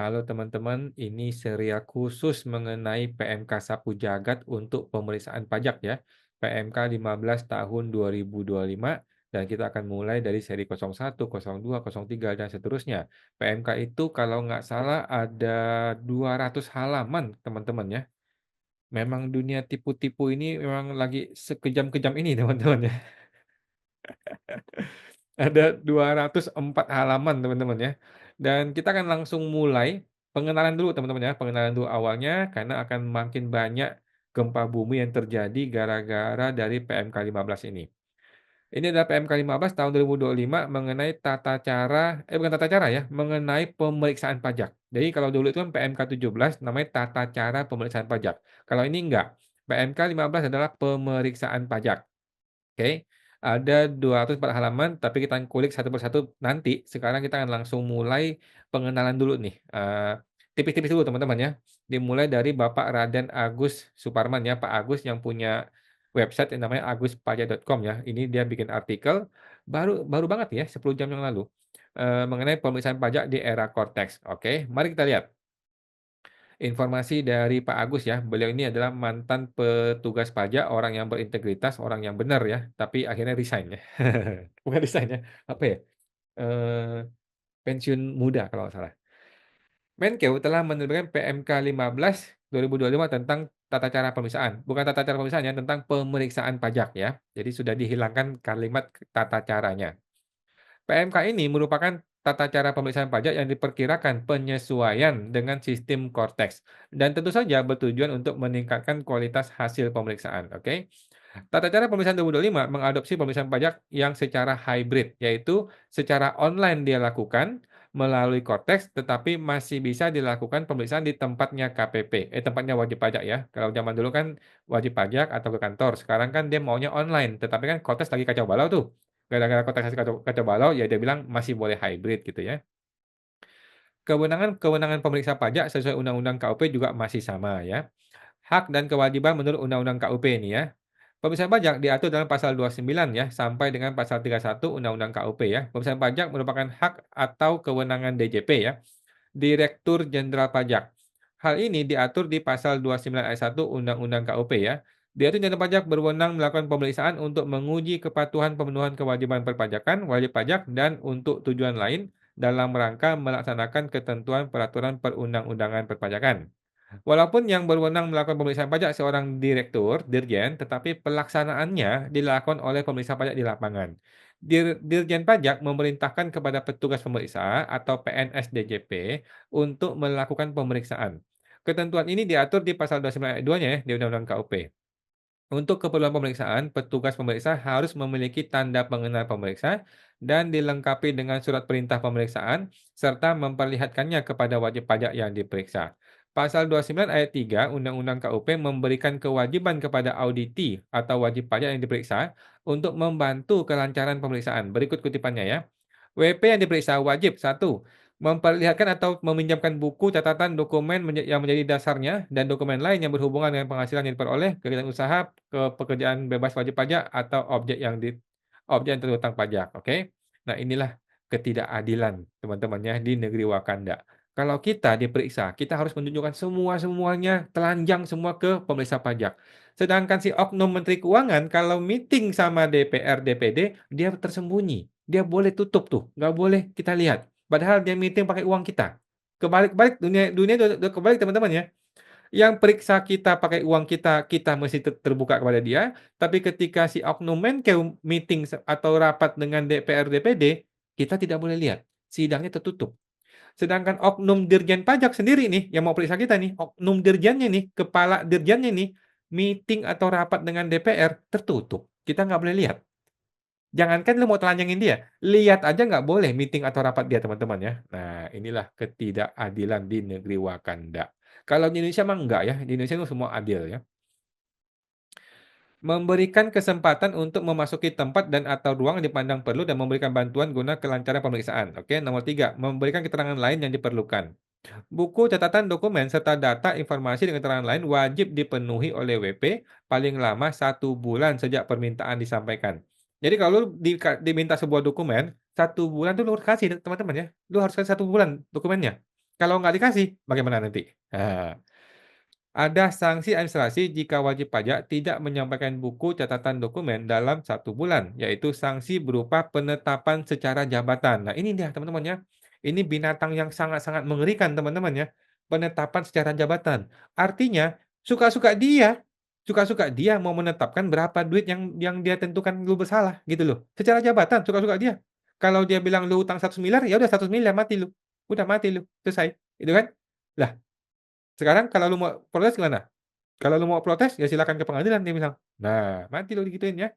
Halo teman-teman, ini serial khusus mengenai PMK Sapu Jagat untuk pemeriksaan pajak ya. PMK 15 tahun 2025 dan kita akan mulai dari seri 01, 02, 03 dan seterusnya. PMK itu kalau nggak salah ada 200 halaman teman-teman ya. Memang dunia tipu-tipu ini memang lagi sekejam-kejam ini teman-teman ya. Ada 204 halaman teman-teman ya. Dan kita akan langsung mulai pengenalan dulu teman-teman ya, pengenalan dulu awalnya karena akan makin banyak gempa bumi yang terjadi gara-gara dari PMK 15 ini. Ini adalah PMK 15 tahun 2025 mengenai bukan tata cara ya, mengenai pemeriksaan pajak. Jadi kalau dulu itu kan PMK 17 namanya tata cara pemeriksaan pajak. Kalau ini enggak, PMK 15 adalah pemeriksaan pajak. Oke, ada 204 halaman, tapi kita kulik satu persatu nanti. Sekarang kita akan langsung mulai pengenalan dulu nih, tipis-tipis dulu teman-teman ya. Dimulai dari Bapak Raden Agus Suparman ya, Pak Agus yang punya website yang namanya aguspajak.com ya. Ini dia bikin artikel baru baru banget ya, 10 jam yang lalu, mengenai pemeriksaan pajak di era Cortex. Oke, mari kita lihat. Informasi dari Pak Agus ya, beliau ini adalah mantan petugas pajak, orang yang berintegritas, orang yang benar ya, tapi akhirnya resign ya. Bukan resign ya, apa ya, eee, pensiun muda kalau nggak salah. Menkeu telah menerbitkan PMK 15 2025 tentang tata cara pemeriksaan, bukan tata cara pemeriksaan ya, tentang pemeriksaan pajak ya. Jadi sudah dihilangkan kalimat tata caranya. PMK ini merupakan tata cara pemeriksaan pajak yang diperkirakan penyesuaian dengan sistem Cortex dan tentu saja bertujuan untuk meningkatkan kualitas hasil pemeriksaan. Oke, tata cara pemeriksaan 2025 mengadopsi pemeriksaan pajak yang secara hybrid, yaitu secara online dia lakukan melalui Cortex, tetapi masih bisa dilakukan pemeriksaan di tempatnya KPP, tempatnya wajib pajak ya. Kalau zaman dulu kan wajib pajak atau ke kantor, sekarang kan dia maunya online, tetapi kan Cortex lagi kacau balau tuh. Gara-gara Cortex kacau, kacau balau, ya dia bilang masih boleh hybrid gitu ya. Kewenangan pemeriksa pajak sesuai Undang-Undang KUP juga masih sama ya. Hak dan kewajiban menurut Undang-Undang KUP ini ya. Pemeriksaan pajak diatur dalam pasal 29 ya, sampai dengan pasal 31 Undang-Undang KUP ya. Pemeriksaan pajak merupakan hak atau kewenangan DJP ya, Direktur Jenderal Pajak. Hal ini diatur di pasal 29 ayat 1 Undang-Undang KUP ya. Direktur Jenderal Pajak berwenang melakukan pemeriksaan untuk menguji kepatuhan pemenuhan kewajiban perpajakan, wajib pajak, dan untuk tujuan lain dalam rangka melaksanakan ketentuan peraturan perundang-undangan perpajakan. Walaupun yang berwenang melakukan pemeriksaan pajak seorang direktur, dirjen, tetapi pelaksanaannya dilakukan oleh pemeriksa pajak di lapangan. Dirjen pajak memerintahkan kepada petugas pemeriksa atau PNS DJP untuk melakukan pemeriksaan. Ketentuan ini diatur di pasal 29 ayat 2-nya ya, di Undang-Undang KUP. Untuk keperluan pemeriksaan, petugas pemeriksa harus memiliki tanda pengenal pemeriksa dan dilengkapi dengan surat perintah pemeriksaan serta memperlihatkannya kepada wajib pajak yang diperiksa. Pasal 29 ayat 3 Undang-Undang KUP memberikan kewajiban kepada auditi atau wajib pajak yang diperiksa untuk membantu kelancaran pemeriksaan. Berikut kutipannya ya. WP yang diperiksa wajib satu, memperlihatkan atau meminjamkan buku, catatan, dokumen yang menjadi dasarnya dan dokumen lain yang berhubungan dengan penghasilan yang diperoleh, kegiatan usaha, pekerjaan bebas wajib pajak atau objek yang terhutang pajak, oke? Nah, inilah ketidakadilan teman-teman ya di negeri Wakanda. Kalau kita diperiksa, kita harus menunjukkan semuanya telanjang semua ke pemeriksa pajak. Sedangkan si oknum Menteri Keuangan kalau meeting sama DPR, DPD, dia tersembunyi. Dia boleh tutup tuh, nggak boleh kita lihat. Padahal dia meeting pakai uang kita. Kebalik-balik dunia dunia udah kebalik teman-teman ya. Yang periksa kita pakai uang kita, kita mesti terbuka kepada dia, tapi ketika si oknum Menkeu meeting atau rapat dengan DPR, DPD, kita tidak boleh lihat. Sidangnya tertutup. Sedangkan oknum Dirjen Pajak sendiri nih, yang mau periksa kita nih, oknum dirjennya nih, kepala dirjennya nih, meeting atau rapat dengan DPR tertutup. Kita nggak boleh lihat. Jangankan lu mau telanjangin dia, lihat aja nggak boleh meeting atau rapat dia, teman-teman ya. Nah, inilah ketidakadilan di negeri Wakanda. Kalau di Indonesia mah enggak ya, di Indonesia itu semua adil ya. Memberikan kesempatan untuk memasuki tempat dan atau ruang yang dipandang perlu dan memberikan bantuan guna kelancaran pemeriksaan. Oke, nomor 3, memberikan keterangan lain yang diperlukan. Buku, catatan, dokumen, serta data, informasi, dan keterangan lain wajib dipenuhi oleh WP paling lama 1 bulan sejak permintaan disampaikan. Jadi kalau lu diminta sebuah dokumen, 1 bulan tuh lu harus kasih teman-teman ya. Lu harus kasih 1 bulan dokumennya. Kalau nggak dikasih, bagaimana nanti? Nah, ada sanksi administrasi jika wajib pajak tidak menyampaikan buku catatan dokumen dalam 1 bulan, yaitu sanksi berupa penetapan secara jabatan. Nah, ini dia teman-teman ya. Ini binatang yang sangat-sangat mengerikan teman-teman ya. Penetapan secara jabatan. Artinya, suka-suka dia mau menetapkan berapa duit yang dia tentukan lu bersalah gitu loh. Secara jabatan, suka-suka dia. Kalau dia bilang lu utang 100 miliar, ya udah 100 miliar mati lu. Udah mati lu, selesai. Itu kan? Lah, sekarang kalau lu mau protes gimana? Kalau lu mau protes, ya silakan ke pengadilan dia bilang. Nah, mati lu digituin ya.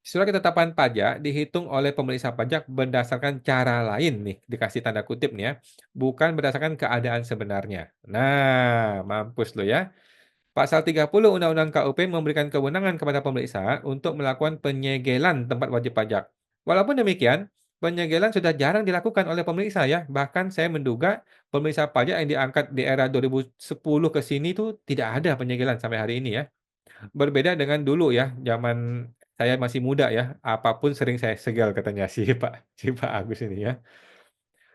Surat ketetapan pajak dihitung oleh pemeriksa pajak berdasarkan cara lain nih, dikasih tanda kutip nih ya, bukan berdasarkan keadaan sebenarnya. Nah, mampus lu ya. Pasal 30 Undang-Undang KUP memberikan kewenangan kepada pemeriksa untuk melakukan penyegelan tempat wajib pajak. Walaupun demikian, penyegelan sudah jarang dilakukan oleh pemeriksa ya. Bahkan saya menduga pemeriksa pajak yang diangkat di era 2010 ke sini tuh tidak ada penyegelan sampai hari ini ya. Berbeda dengan dulu ya, zaman saya masih muda ya, apapun sering saya segel katanya si Pak Agus ini ya.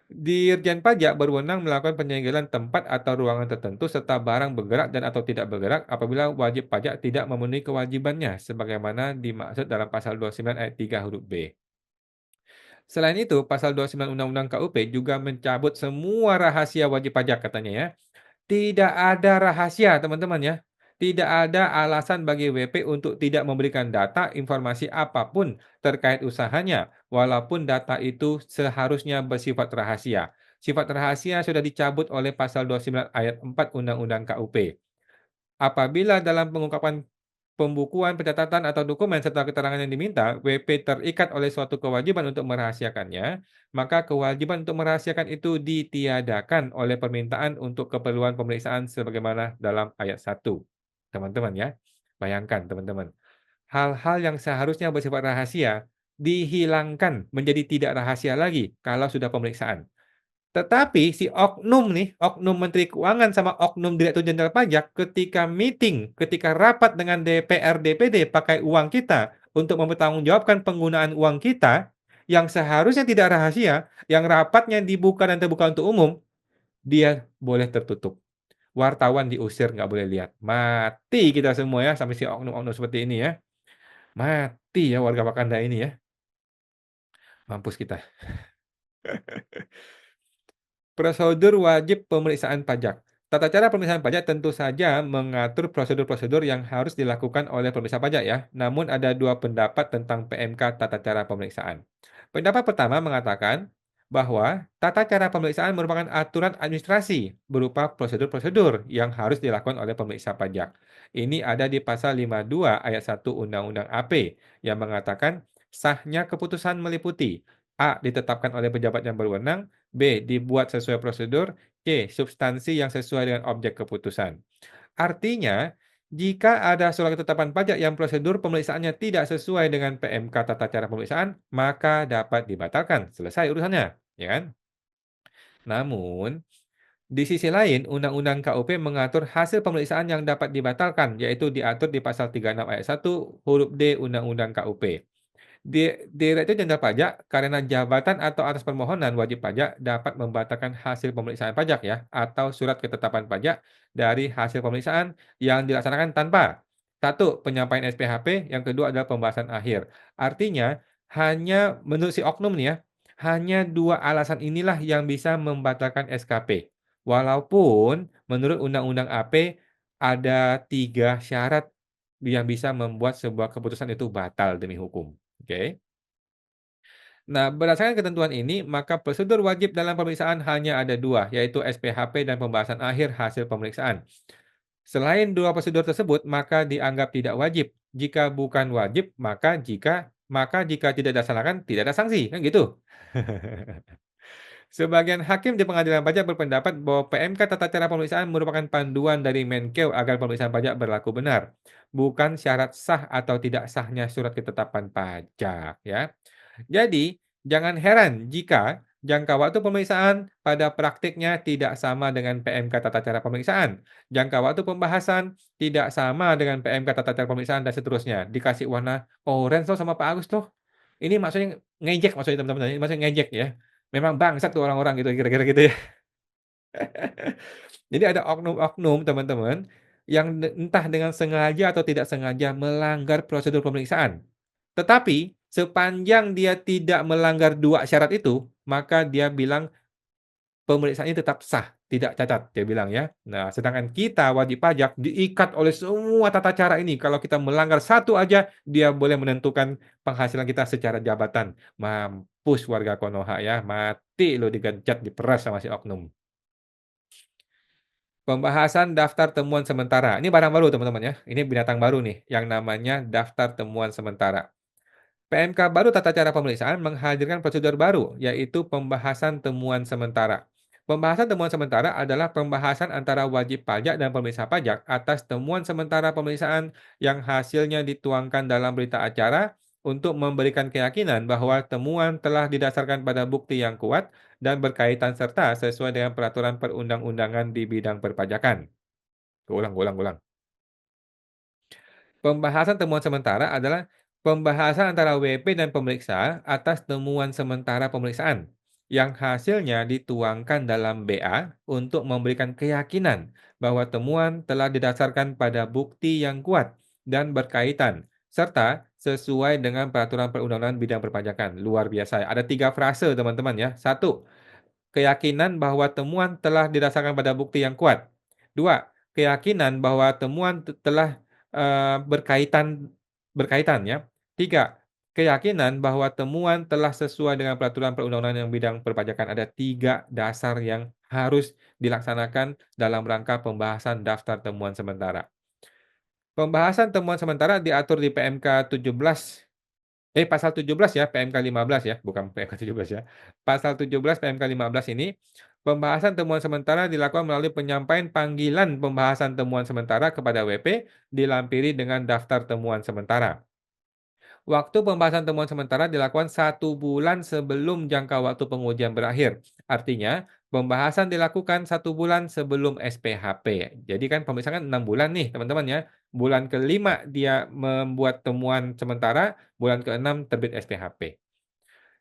Dirjen Pajak berwenang melakukan penyegelan tempat atau ruangan tertentu serta barang bergerak dan atau tidak bergerak apabila wajib pajak tidak memenuhi kewajibannya sebagaimana dimaksud dalam pasal 29 ayat 3 huruf B. Selain itu, pasal 29 Undang-Undang KUP juga mencabut semua rahasia wajib pajak katanya ya. Tidak ada rahasia, teman-teman ya. Tidak ada alasan bagi WP untuk tidak memberikan data, informasi apapun terkait usahanya, walaupun data itu seharusnya bersifat rahasia. Sifat rahasia sudah dicabut oleh pasal 29 ayat 4 Undang-Undang KUP. Apabila dalam pengungkapan pembukuan, pencatatan, atau dokumen serta keterangan yang diminta, WP terikat oleh suatu kewajiban untuk merahasiakannya, maka kewajiban untuk merahasiakan itu ditiadakan oleh permintaan untuk keperluan pemeriksaan sebagaimana dalam ayat 1. Teman-teman ya, bayangkan teman-teman, hal-hal yang seharusnya bersifat rahasia dihilangkan menjadi tidak rahasia lagi kalau sudah pemeriksaan. Tetapi si oknum nih, oknum Menteri Keuangan sama oknum Direktur Jenderal Pajak ketika meeting, ketika rapat dengan DPR, DPD pakai uang kita untuk mempertanggungjawabkan penggunaan uang kita yang seharusnya tidak rahasia, yang rapatnya dibuka dan terbuka untuk umum, dia boleh tertutup. Wartawan diusir, nggak boleh lihat. Mati kita semua ya sampai si oknum-oknum seperti ini ya. Mati ya warga Wakanda ini ya. Mampus kita. Prosedur wajib pemeriksaan pajak. Tata cara pemeriksaan pajak tentu saja mengatur prosedur-prosedur yang harus dilakukan oleh pemeriksa pajak ya. Namun ada dua pendapat tentang PMK tata cara pemeriksaan. Pendapat pertama mengatakan bahwa tata cara pemeriksaan merupakan aturan administrasi berupa prosedur-prosedur yang harus dilakukan oleh pemeriksa pajak. Ini ada di pasal 52 ayat 1 Undang-Undang AP yang mengatakan sahnya keputusan meliputi A. Ditetapkan oleh pejabat yang berwenang, B. Dibuat sesuai prosedur. C. Substansi yang sesuai dengan objek keputusan. Artinya, jika ada surat ketetapan pajak yang prosedur pemeriksaannya tidak sesuai dengan PMK tata cara pemeriksaan, maka dapat dibatalkan. Selesai urusannya, ya kan? Namun, di sisi lain, Undang-Undang KUP mengatur hasil pemeriksaan yang dapat dibatalkan, yaitu diatur di pasal 36 ayat 1 huruf D Undang-Undang KUP. Direktur Jenderal Pajak karena jabatan atau atas permohonan wajib pajak dapat membatalkan hasil pemeriksaan pajak ya atau surat ketetapan pajak dari hasil pemeriksaan yang dilaksanakan tanpa satu penyampaian SPHP, yang kedua adalah pembahasan akhir. Artinya hanya menurut si oknum nih ya, hanya dua alasan inilah yang bisa membatalkan SKP. Walaupun menurut Undang-Undang AP ada 3 syarat yang bisa membuat sebuah keputusan itu batal demi hukum. Oke. Nah, berdasarkan ketentuan ini, maka prosedur wajib dalam pemeriksaan hanya ada dua, yaitu SPHP dan pembahasan akhir hasil pemeriksaan. Selain dua prosedur tersebut, maka dianggap tidak wajib. Jika bukan wajib, maka jika tidak dilaksanakan, tidak ada sanksi, kan gitu. Sebagian hakim di pengadilan pajak berpendapat bahwa PMK tata cara pemeriksaan merupakan panduan dari Menkeu agar pemeriksaan pajak berlaku benar, bukan syarat sah atau tidak sahnya surat ketetapan pajak, ya. Jadi, jangan heran jika jangka waktu pemeriksaan pada praktiknya tidak sama dengan PMK tata cara pemeriksaan. Jangka waktu pembahasan tidak sama dengan PMK tata cara pemeriksaan dan seterusnya. Dikasih warna orange loh sama Pak Agus tuh. Ini maksudnya ngejek maksudnya teman-teman, ini maksudnya ngejek ya. memang bangsat tuh orang-orang gitu, kira-kira gitu ya. Jadi ada oknum-oknum teman-teman, yang entah dengan sengaja atau tidak sengaja melanggar prosedur pemeriksaan. Tetapi, sepanjang dia tidak melanggar 2 syarat itu, maka dia bilang pemeriksaannya tetap sah, tidak cacat, dia bilang ya. Nah, sedangkan kita wajib pajak diikat oleh semua tata cara ini. Kalau kita melanggar satu aja, dia boleh menentukan penghasilan kita secara jabatan. Mampus warga Konoha ya, mati lo digenjot, diperas sama si oknum. Pembahasan daftar temuan sementara. Ini barang baru teman-teman ya. Ini binatang baru nih, yang namanya daftar temuan sementara. PMK baru tata cara pemeriksaan menghadirkan prosedur baru, yaitu pembahasan temuan sementara. Pembahasan temuan sementara adalah pembahasan antara wajib pajak dan pemeriksa pajak atas temuan sementara pemeriksaan yang hasilnya dituangkan dalam berita acara untuk memberikan keyakinan bahwa temuan telah didasarkan pada bukti yang kuat dan berkaitan serta sesuai dengan peraturan perundang-undangan di bidang perpajakan. Ulang, ulang, ulang. Pembahasan temuan sementara adalah pembahasan antara WP dan pemeriksa atas temuan sementara pemeriksaan yang hasilnya dituangkan dalam BA untuk memberikan keyakinan bahwa temuan telah didasarkan pada bukti yang kuat dan berkaitan serta sesuai dengan peraturan perundang-undangan bidang perpajakan. Luar biasa. Ada 3 frase teman-teman ya. Satu, keyakinan bahwa temuan telah didasarkan pada bukti yang kuat. 2, keyakinan bahwa temuan telah, berkaitan berkaitan ya. 3, keyakinan bahwa temuan telah sesuai dengan peraturan perundang-undangan yang bidang perpajakan. Ada 3 dasar yang harus dilaksanakan dalam rangka pembahasan daftar temuan sementara. Pembahasan temuan sementara diatur di PMK 17 pasal 17 ya, PMK 15 ya, bukan PMK 17 ya. Pasal 17 PMK 15 ini, pembahasan temuan sementara dilakukan melalui penyampaian panggilan pembahasan temuan sementara kepada WP, dilampiri dengan daftar temuan sementara. Waktu pembahasan temuan sementara dilakukan 1 bulan sebelum jangka waktu pengujian berakhir. Artinya, pembahasan dilakukan 1 bulan sebelum SPHP. Jadi kan pemeriksaan kan 6 bulan nih teman-teman ya. Bulan ke-5 dia membuat temuan sementara, bulan ke-6 terbit SPHP.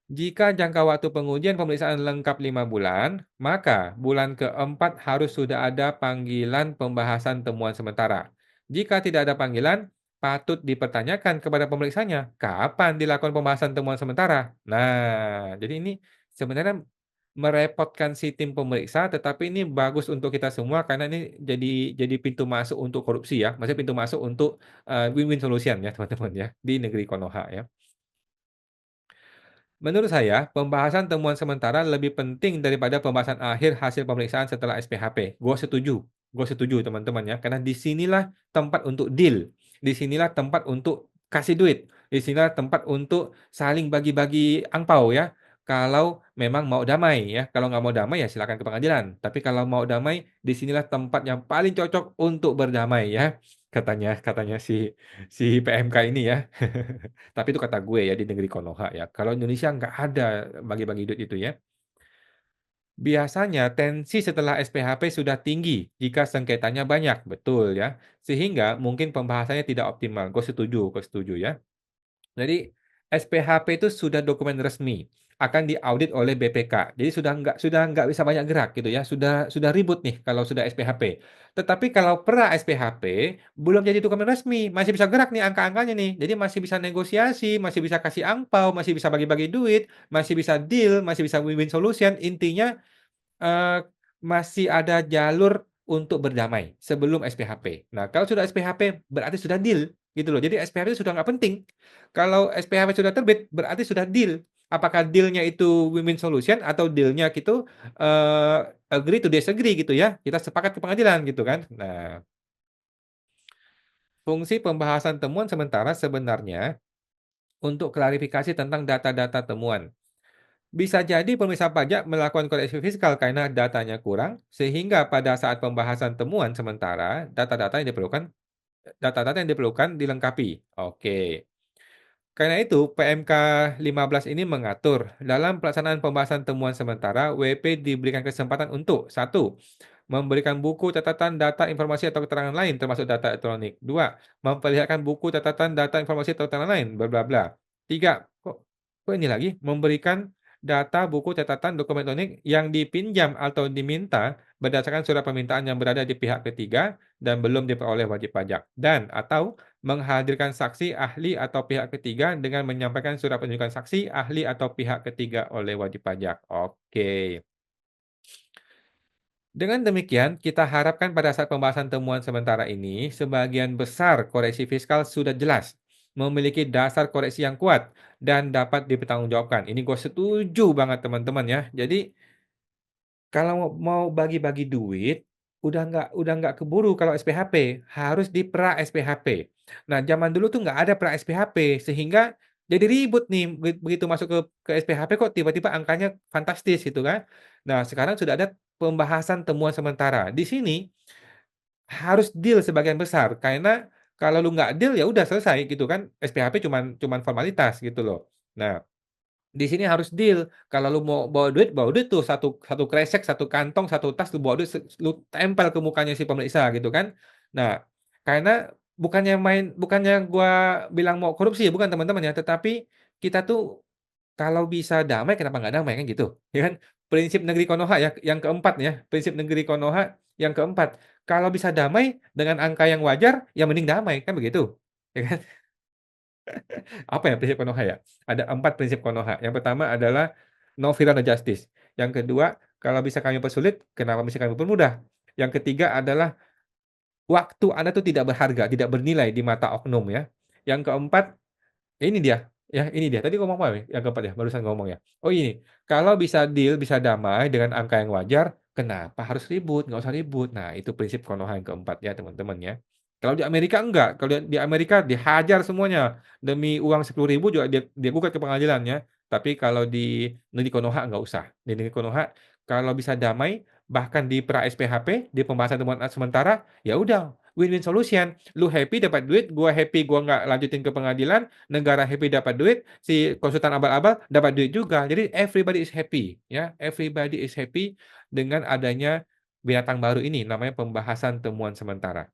Jika jangka waktu pengujian pemeriksaan lengkap 5 bulan, maka bulan keempat harus sudah ada panggilan pembahasan temuan sementara. Jika tidak ada panggilan, patut dipertanyakan kepada pemeriksanya, kapan dilakukan pembahasan temuan sementara. Nah, jadi ini sebenarnya merepotkan si tim pemeriksa, tetapi ini bagus untuk kita semua karena ini jadi pintu masuk untuk korupsi ya. Maksudnya pintu masuk untuk win-win solution ya teman-teman ya di negeri Konoha ya. Menurut saya, pembahasan temuan sementara lebih penting daripada pembahasan akhir hasil pemeriksaan setelah SPHP. Gue setuju teman-teman ya, karena di sinilah tempat untuk deal, di sinilah tempat untuk kasih duit, di sinilah tempat untuk saling bagi-bagi angpau ya. Kalau memang mau damai ya, kalau nggak mau damai ya silakan ke pengadilan. Tapi kalau mau damai, di sinilah tempat yang paling cocok untuk berdamai ya, katanya katanya si si PMK ini ya. Tapi itu kata gue ya di negeri Konoha ya. Kalau Indonesia nggak ada bagi-bagi duit itu ya. Biasanya tensi setelah SPHP sudah tinggi jika sengketanya banyak, betul ya. Sehingga mungkin pembahasannya tidak optimal. Gue setuju ya. Jadi SPHP itu sudah dokumen resmi, akan diaudit oleh BPK. Jadi sudah nggak bisa banyak gerak gitu ya, sudah ribut nih kalau sudah SPHP. Tetapi kalau pra SPHP belum jadi dokumen resmi, masih bisa gerak nih angka-angkanya nih. Jadi masih bisa negosiasi, masih bisa kasih angpau, masih bisa bagi-bagi duit, masih bisa deal, masih bisa win-win solution. Intinya Eee, masih ada jalur untuk berdamai sebelum SPHP. Nah, kalau sudah SPHP berarti sudah deal, gitu loh. Jadi SPHP itu sudah nggak penting. Kalau SPHP sudah terbit, berarti sudah deal. Apakah deal-nya itu win-win solution atau deal-nya gitu, agree to disagree gitu ya, kita sepakat ke pengadilan gitu kan. Nah, fungsi pembahasan temuan sementara sebenarnya untuk klarifikasi tentang data-data temuan. Bisa jadi pemirsa pajak melakukan koreksi fiskal karena datanya kurang, sehingga pada saat pembahasan temuan sementara, data-data yang diperlukan dilengkapi. Oke. Karena itu, PMK 15 ini mengatur, dalam pelaksanaan pembahasan temuan sementara, WP diberikan kesempatan untuk: satu, memberikan buku catatan data informasi atau keterangan lain termasuk data elektronik. 2, memperlihatkan buku catatan data informasi atau keterangan lain, bla bla bla. 3, kok ini lagi, memberikan data, buku, catatan, dokumen elektronik yang dipinjam atau diminta berdasarkan surat permintaan yang berada di pihak ketiga dan belum diperoleh wajib pajak, dan atau menghadirkan saksi, ahli, atau pihak ketiga dengan menyampaikan surat penunjukan saksi, ahli, atau pihak ketiga oleh wajib pajak. Oke. Dengan demikian, kita harapkan pada saat pembahasan temuan sementara ini, sebagian besar koreksi fiskal sudah jelas, memiliki dasar koreksi yang kuat, dan dapat dipertanggungjawabkan. Ini gue setuju banget teman-teman ya. Jadi, kalau mau bagi-bagi duit, udah nggak keburu kalau SPHP, harus di-pra SPHP. Nah, zaman dulu tuh nggak ada pra SPHP, sehingga jadi ribut nih, begitu masuk ke SPHP kok tiba-tiba angkanya fantastis gitu kan. Nah, sekarang sudah ada pembahasan temuan sementara. Di sini harus deal sebagian besar, karena kalau lu nggak deal, ya udah selesai gitu kan, SPHP cuman cuman formalitas gitu loh. Nah, di sini harus deal. Kalau lu mau bawa duit tuh satu satu kresek, satu kantong, satu tas lu bawa duit lu tempel ke mukanya si pemeriksa gitu kan. Nah, karena bukannya gua bilang mau korupsi, bukan teman-teman ya, tetapi kita tuh kalau bisa damai kenapa nggak damai kan gitu, ya kan? Prinsip negeri Konoha ya yang keempat ya, prinsip negeri Konoha yang keempat, kalau bisa damai dengan angka yang wajar, ya mending damai, kan begitu, ya kan? Apa ya prinsip Konoha ya? Ada 4 prinsip Konoha. Yang pertama adalah no fear no justice. Yang kedua, kalau bisa kami persulit, kenapa mesti kami permudah? Yang ketiga adalah waktu Anda tuh tidak berharga, tidak bernilai di mata oknum ya. Yang keempat, ini dia, ya ini dia. Tadi ngomong apa ya? Yang keempat ya, barusan ngomong ya. Oh ini, kalau bisa deal, bisa damai dengan angka yang wajar, kenapa harus ribut? Nggak usah ribut. Nah, itu prinsip Konoha yang keempat ya teman-teman ya. Kalau di Amerika enggak, kalau di Amerika dihajar semuanya. Demi uang 10.000 juga dia gugat ke pengadilan ya. Tapi kalau di negeri Konoha nggak usah. Di negeri Konoha, kalau bisa damai, bahkan di pra SPHP, di pembahasan temuan sementara, ya udah, win-win solution. Lu happy dapat duit, gua happy gua nggak lanjutin ke pengadilan, negara happy dapat duit, si konsultan abal-abal dapat duit juga. Jadi everybody is happy, ya. Everybody is happy dengan adanya binatang baru ini, namanya pembahasan temuan sementara.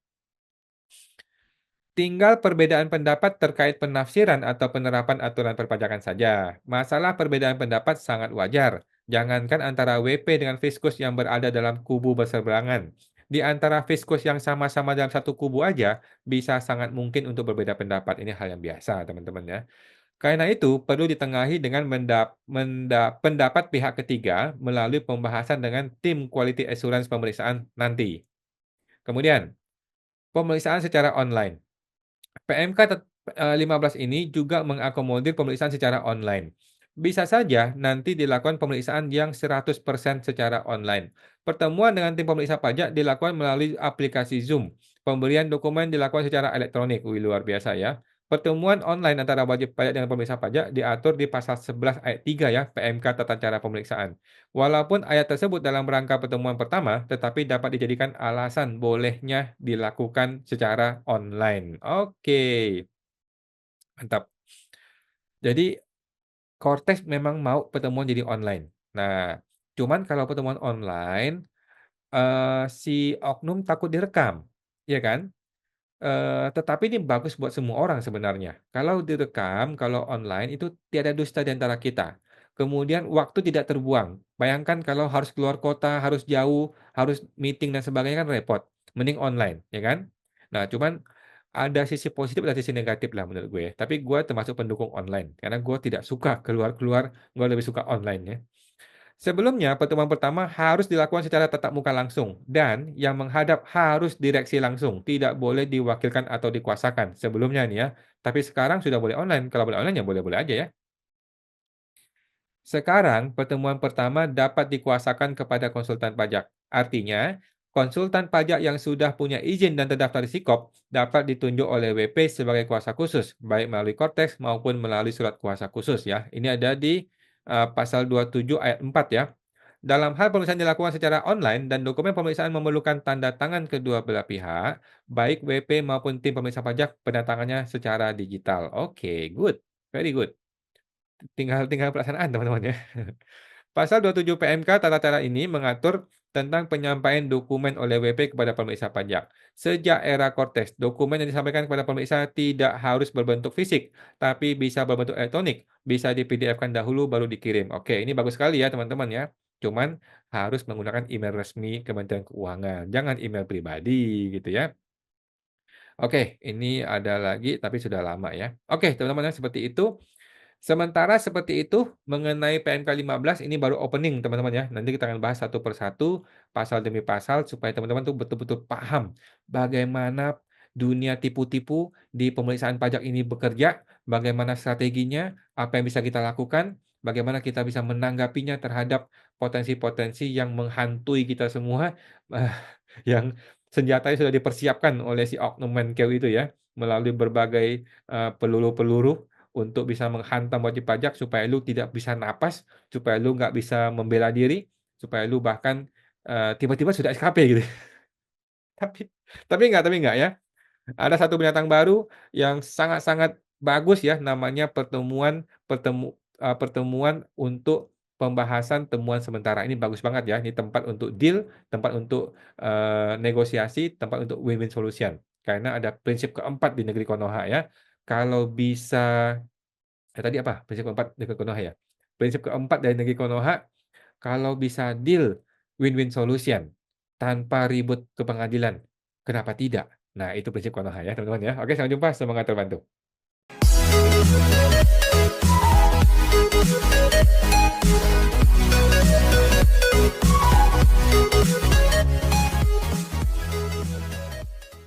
Tinggal perbedaan pendapat terkait penafsiran atau penerapan aturan perpajakan saja. Masalah perbedaan pendapat sangat wajar. Jangankan antara WP dengan Fiskus yang berada dalam kubu berseberangan. Di antara Fiskus yang sama-sama dalam satu kubu aja, bisa sangat mungkin untuk berbeda pendapat. Ini hal yang biasa, teman-teman ya. Karena itu, perlu ditengahi dengan pendapat pihak ketiga melalui pembahasan dengan tim quality assurance pemeriksaan nanti. Kemudian, pemeriksaan secara online. PMK 15 ini juga mengakomodir pemeriksaan secara online. Bisa saja nanti dilakukan pemeriksaan yang 100% secara online. Pertemuan dengan tim pemeriksa pajak dilakukan melalui aplikasi Zoom. Pemberian dokumen dilakukan secara elektronik. Wih, luar biasa ya. Pertemuan online antara wajib pajak dengan pemeriksa pajak diatur di pasal 11 ayat 3 ya, PMK Tata Cara Pemeriksaan. Walaupun ayat tersebut dalam rangka pertemuan pertama, tetapi dapat dijadikan alasan bolehnya dilakukan secara online. Oke, mantap. Jadi, Cortex memang mau pertemuan jadi online. Nah, cuman kalau pertemuan online, si oknum takut direkam, ya kan? Tetapi ini bagus buat semua orang sebenarnya. Kalau direkam, kalau online itu tiada dusta di antara kita. Kemudian waktu tidak terbuang. Bayangkan kalau harus keluar kota, harus jauh, harus meeting dan sebagainya kan repot. Mending online, ya kan? Nah, cuman ada sisi positif dan sisi negatif lah menurut gue. Tapi gue termasuk pendukung online. Karena gue tidak suka keluar-keluar, gue lebih suka online ya. Sebelumnya, pertemuan pertama harus dilakukan secara tatap muka langsung dan yang menghadap harus direksi langsung, tidak boleh diwakilkan atau dikuasakan. Sebelumnya nih ya, tapi sekarang sudah boleh online. Kalau boleh online ya boleh-boleh aja ya. Sekarang, pertemuan pertama dapat dikuasakan kepada konsultan pajak. Artinya, konsultan pajak yang sudah punya izin dan terdaftar di Sikop dapat ditunjuk oleh WP sebagai kuasa khusus, baik melalui Cortex maupun melalui surat kuasa khusus ya. Ini ada di pasal 27 ayat 4 ya. Dalam hal pemeriksaan dilakukan secara online dan dokumen pemeriksaan memerlukan tanda tangan kedua belah pihak, baik WP maupun tim pemeriksa pajak pendatangannya secara digital. Oke, good. Very good. Tinggal tinggal pelaksanaan teman-teman ya. Pasal 27 PMK tata cara ini mengatur tentang penyampaian dokumen oleh WP kepada pemeriksa pajak. Sejak era Cortes, dokumen yang disampaikan kepada pemeriksa tidak harus berbentuk fisik, tapi bisa berbentuk elektronik. Bisa di PDF-kan dahulu baru dikirim. Oke, ini bagus sekali ya teman-teman ya. Cuman harus menggunakan email resmi Kementerian Keuangan, jangan email pribadi gitu ya. Oke, ini ada lagi tapi sudah lama ya. Oke, teman-teman ya, seperti itu. Sementara seperti itu mengenai PMK 15 ini baru opening teman-teman ya. Nanti kita akan bahas satu persatu, pasal demi pasal supaya teman-teman tuh betul-betul paham bagaimana dunia tipu-tipu di pemeriksaan pajak ini bekerja, bagaimana strateginya, apa yang bisa kita lakukan, bagaimana kita bisa menanggapinya terhadap potensi-potensi yang menghantui kita semua, yang senjatanya sudah dipersiapkan oleh si oknum Menkeu itu ya, melalui berbagai, peluru-peluru untuk bisa menghantam wajib pajak supaya lu tidak bisa napas, supaya lu nggak bisa membela diri, supaya lu bahkan, tiba-tiba sudah SKP gitu. Tapi tapi enggak ya. Ada satu binatang baru yang sangat-sangat bagus ya, namanya pertemuan untuk pembahasan temuan sementara. Ini bagus banget ya, ini tempat untuk deal, tempat untuk, negosiasi, tempat untuk win-win solution. Karena ada prinsip keempat di negeri Konoha ya, kalau bisa tadi apa? Prinsip keempat negeri Konoha ya? Prinsip keempat dari negeri Konoha, kalau bisa deal win-win solution tanpa ribut ke pengadilan, kenapa tidak? Nah, itu prinsip Konoha ya, teman-teman ya. Oke, sampai jumpa, semoga terbantu.